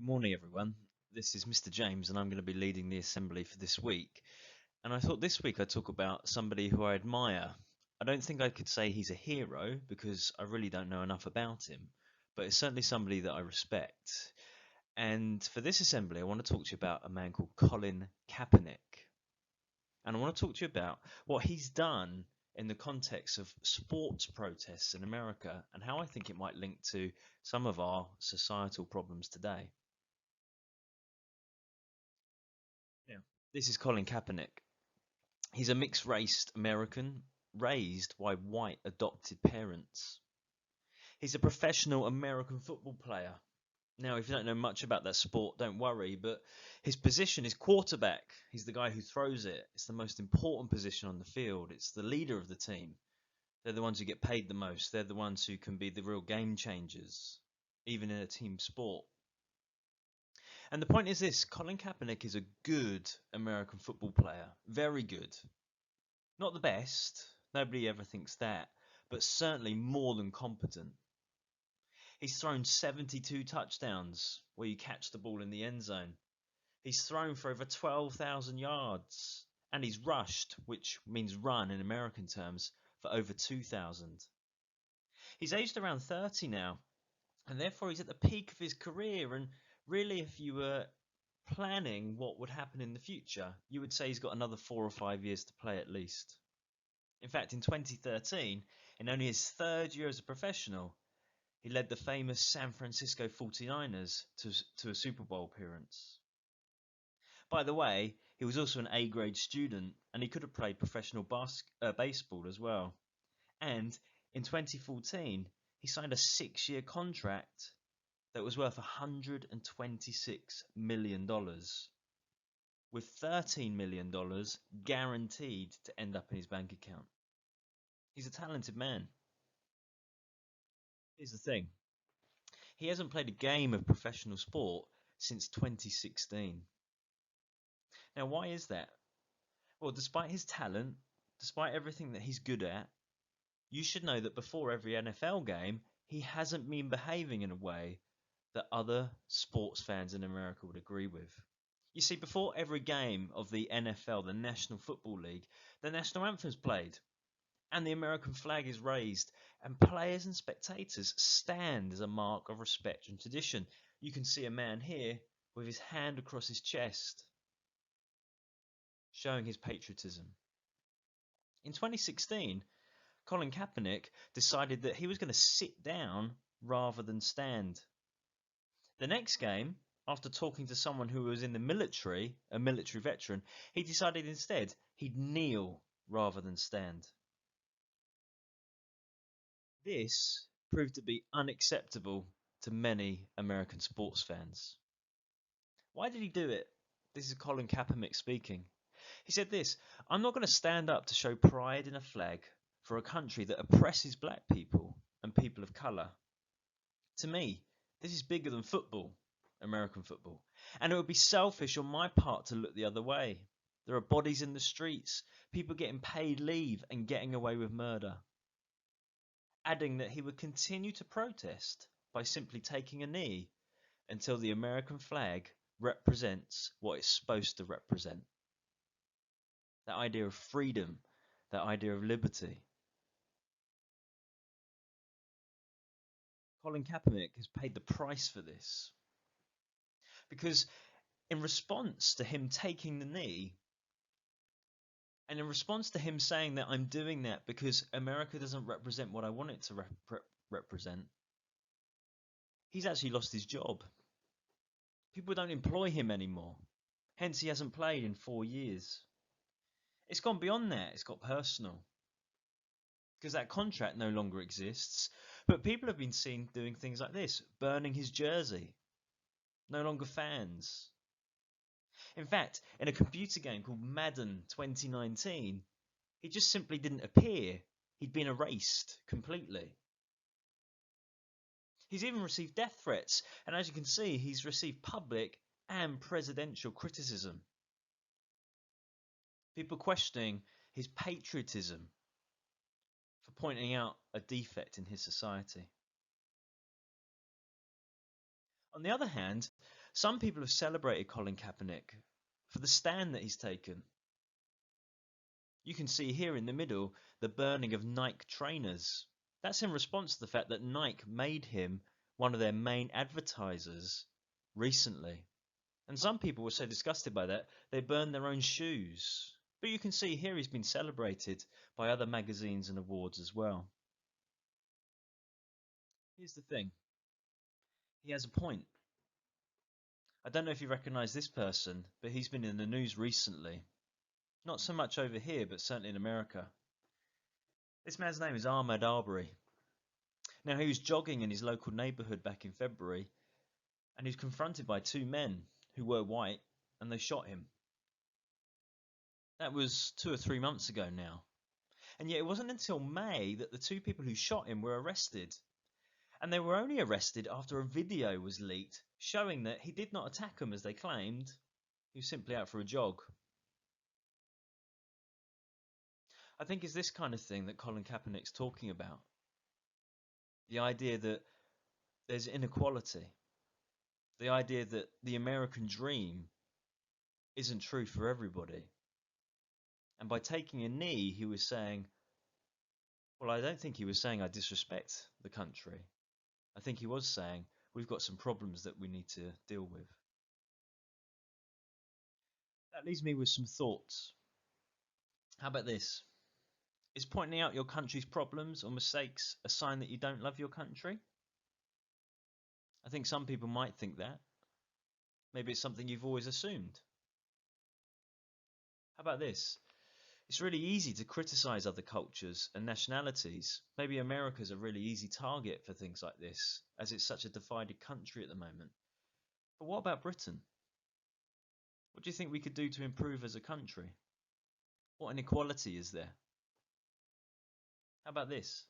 Morning, everyone. This is Mr. James, and I'm going to be leading the assembly for this week. And I thought this week I'd talk about somebody who I admire. I don't think I could say he's a hero because I really don't know enough about him, but it's certainly somebody that I respect. And for this assembly, I want to talk to you about a man called Colin Kaepernick. And I want to talk to you about what he's done in the context of sports protests in America and how I think it might link to some of our societal problems today. Yeah. This is Colin Kaepernick. He's a mixed-race American raised by white adopted parents. He's a professional American football player. Now, if you don't know much about that sport, don't worry, but his position is quarterback. He's the guy who throws it. It's the most important position on the field. It's the leader of the team. They're the ones who get paid the most. They're the ones who can be the real game changers, even in a team sport. And the point is this: Colin Kaepernick is a good American football player. Very good. Not the best. Nobody ever thinks that. But certainly more than competent. He's thrown 72 touchdowns where you catch the ball in the end zone. He's thrown for over 12,000 yards. And he's rushed, which means run in American terms, for over 2,000. He's aged around 30 now. And therefore he's at the peak of his career. And really, if you were planning what would happen in the future, you would say he's got another 4 or 5 years to play at least. In fact, in 2013, in only his third year as a professional, he led the famous San Francisco 49ers to a Super Bowl appearance. By the way, he was also an A-grade student, and he could have played professional baseball as well. And in 2014, he signed a 6-year contract that was worth $126 million, with $13 million guaranteed to end up in his bank account. He's a talented man. Here's the thing. He hasn't played a game of professional sport since 2016. Now, why is that? Well, despite his talent, despite everything that he's good at, you should know that before every NFL game, he hasn't been behaving in a way that other sports fans in America would agree with. You see, before every game of the NFL, the National Football League, the national anthem's played and the American flag is raised, and players and spectators stand as a mark of respect and tradition. You can see a man here with his hand across his chest, showing his patriotism. In 2016, Colin Kaepernick decided that he was going to sit down rather than stand. The next game, after talking to someone who was in the military, a military veteran, he decided instead he'd kneel rather than stand. This proved to be unacceptable to many American sports fans. Why did he do it? This is Colin Kaepernick speaking. He said this: "I'm not going to stand up to show pride in a flag for a country that oppresses black people and people of colour. To me, this is bigger than football, American football, and it would be selfish on my part to look the other way. There are bodies in the streets, people getting paid leave and getting away with murder." Adding that he would continue to protest by simply taking a knee until the American flag represents what it's supposed to represent. That idea of freedom, that idea of liberty. Colin Kaepernick has paid the price for this. Because in response to him taking the knee, and in response to him saying that I'm doing that because America doesn't represent what I want it to represent, he's actually lost his job. People don't employ him anymore. Hence, he hasn't played in 4 years. It's gone beyond that. It's got personal. Because that contract no longer exists. But people have been seen doing things like this, burning his jersey. No longer fans. In fact, in a computer game called Madden 2019, he just simply didn't appear. He'd been erased completely. He's even received death threats, and as you can see, he's received public and presidential criticism. People questioning his patriotism for pointing out a defect in his society. On the other hand, some people have celebrated Colin Kaepernick for the stand that he's taken. You can see here in the middle the burning of Nike trainers. That's in response to the fact that Nike made him one of their main advertisers recently. And some people were so disgusted by that, they burned their own shoes. But you can see here he's been celebrated by other magazines and awards as well. Here's the thing. He has a point. I don't know if you recognise this person, but he's been in the news recently. Not so much over here, but certainly in America. This man's name is Ahmaud Arbery. Now, he was jogging in his local neighbourhood back in February, and he was confronted by two men who were white, and they shot him. That was 2 or 3 months ago now. And yet it wasn't until May that the two people who shot him were arrested. And they were only arrested after a video was leaked showing that he did not attack them as they claimed. He was simply out for a jog. I think it's this kind of thing that Colin Kaepernick's talking about. The idea that there's inequality. The idea that the American dream isn't true for everybody. And by taking a knee, he was saying, well, I don't think he was saying I disrespect the country. I think he was saying we've got some problems that we need to deal with. That leaves me with some thoughts. How about this? Is pointing out your country's problems or mistakes a sign that you don't love your country? I think some people might think that. Maybe it's something you've always assumed. How about this? It's really easy to criticize other cultures and nationalities. Maybe America's a really easy target for things like this, as it's such a divided country at the moment. But what about Britain? What do you think we could do to improve as a country? What inequality is there? How about this?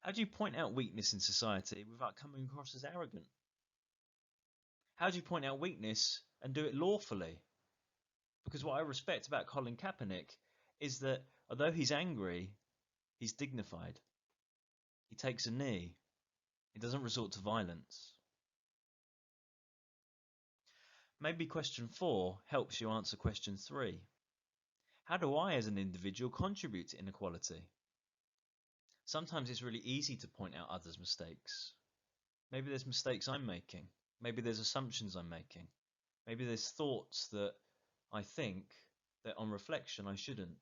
How do you point out weakness in society without coming across as arrogant? How do you point out weakness and do it lawfully? Because what I respect about Colin Kaepernick is that although he's angry, he's dignified. He takes a knee. He doesn't resort to violence. Maybe question 4 helps you answer question 3. How do I as an individual contribute to inequality? Sometimes it's really easy to point out others' mistakes. Maybe there's mistakes I'm making. Maybe there's assumptions I'm making. Maybe there's thoughts that I think that on reflection I shouldn't.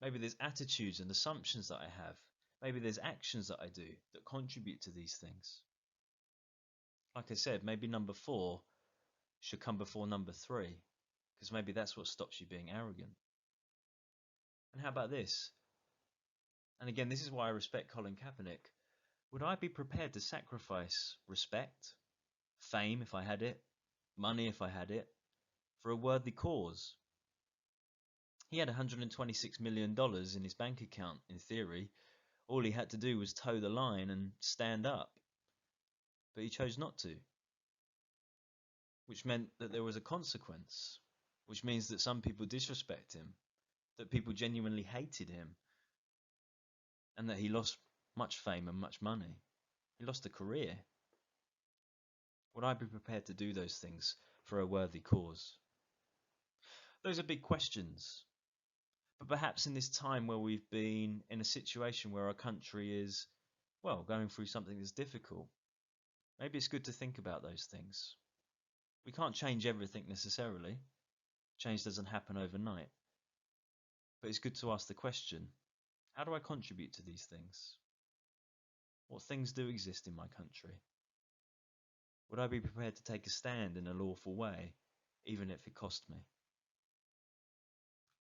Maybe there's attitudes and assumptions that I have. Maybe there's actions that I do that contribute to these things. Like I said, maybe number 4 should come before number 3, because maybe that's what stops you being arrogant. And how about this? And again, this is why I respect Colin Kaepernick. Would I be prepared to sacrifice respect, fame if I had it, money if I had it, for a worthy cause? He had $126 million in his bank account, in theory. All he had to do was toe the line and stand up. But he chose not to, which meant that there was a consequence, which means that some people disrespect him, that people genuinely hated him, and that he lost much fame and much money. He lost a career. Would I be prepared to do those things for a worthy cause? Those are big questions. But perhaps in this time where we've been in a situation where our country is, well, going through something that's difficult, maybe it's good to think about those things. We can't change everything necessarily. Change doesn't happen overnight. But it's good to ask the question, how do I contribute to these things? What things do exist in my country? Would I be prepared to take a stand in a lawful way, even if it cost me?